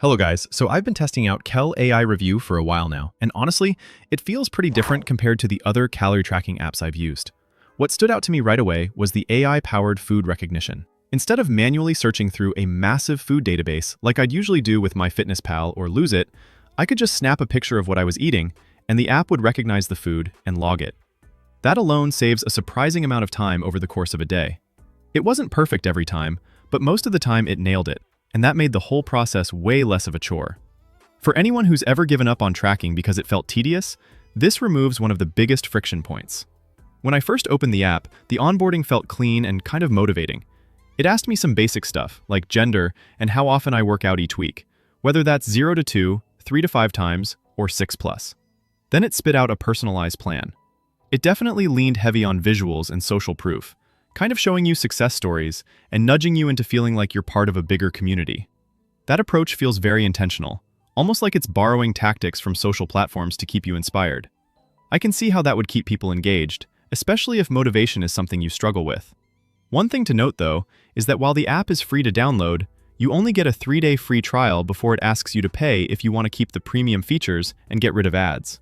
Hello guys, so I've been testing out Kel AI Review for a while now, and honestly, it feels pretty different compared to the other calorie tracking apps I've used. What stood out to me right away was the AI-powered food recognition. Instead of manually searching through a massive food database like I'd usually do with MyFitnessPal or Lose It, I could just snap a picture of what I was eating, and the app would recognize the food and log it. That alone saves a surprising amount of time over the course of a day. It wasn't perfect every time, but most of the time it nailed it, and that made the whole process way less of a chore. For anyone who's ever given up on tracking because it felt tedious, this removes one of the biggest friction points. When I first opened the app, the onboarding felt clean and kind of motivating. It asked me some basic stuff, like gender and how often I work out each week, whether that's 0 to 2, 3 to 5 times, or 6+. Then it spit out a personalized plan. It definitely leaned heavy on visuals and social proof, kind of showing you success stories and nudging you into feeling like you're part of a bigger community. That approach feels very intentional, almost like it's borrowing tactics from social platforms to keep you inspired. I can see how that would keep people engaged, especially if motivation is something you struggle with. One thing to note, though, is that while the app is free to download, you only get a 3-day free trial before it asks you to pay if you want to keep the premium features and get rid of ads.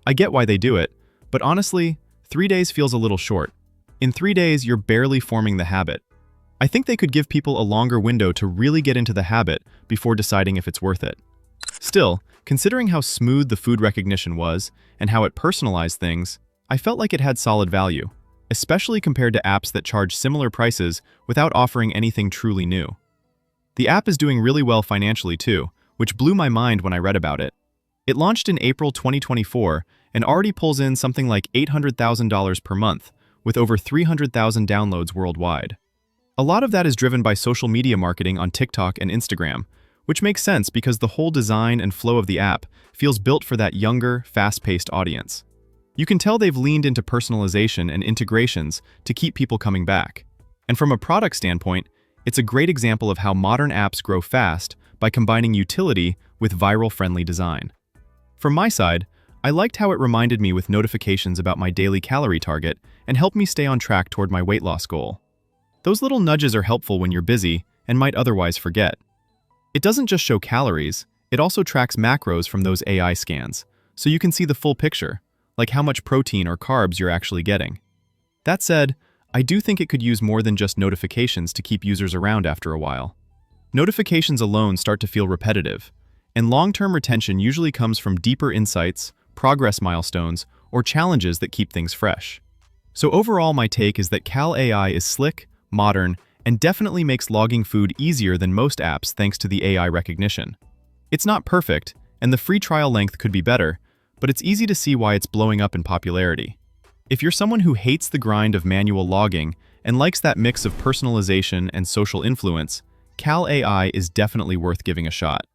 I get why they do it, but honestly, 3 days feels a little short. In 3 days, you're barely forming the habit. I think they could give people a longer window to really get into the habit before deciding if it's worth it. Still, considering how smooth the food recognition was and how it personalized things, I felt like it had solid value, especially compared to apps that charge similar prices without offering anything truly new. The app is doing really well financially too, which blew my mind when I read about it. It launched in April 2024 and already pulls in something like $800,000 per month, with over 300,000 downloads worldwide. A lot of that is driven by social media marketing on TikTok and Instagram, which makes sense because the whole design and flow of the app feels built for that younger, fast-paced audience. You can tell they've leaned into personalization and integrations to keep people coming back. And from a product standpoint, it's a great example of how modern apps grow fast by combining utility with viral-friendly design. From my side, I liked how it reminded me with notifications about my daily calorie target and helped me stay on track toward my weight loss goal. Those little nudges are helpful when you're busy and might otherwise forget. It doesn't just show calories, it also tracks macros from those AI scans, so you can see the full picture, like how much protein or carbs you're actually getting. That said, I do think it could use more than just notifications to keep users around after a while. Notifications alone start to feel repetitive, and long-term retention usually comes from deeper insights, progress milestones, or challenges that keep things fresh. So overall, my take is that Cal AI is slick, modern, and definitely makes logging food easier than most apps thanks to the AI recognition. It's not perfect, and the free trial length could be better, but it's easy to see why it's blowing up in popularity. If you're someone who hates the grind of manual logging and likes that mix of personalization and social influence, Cal AI is definitely worth giving a shot.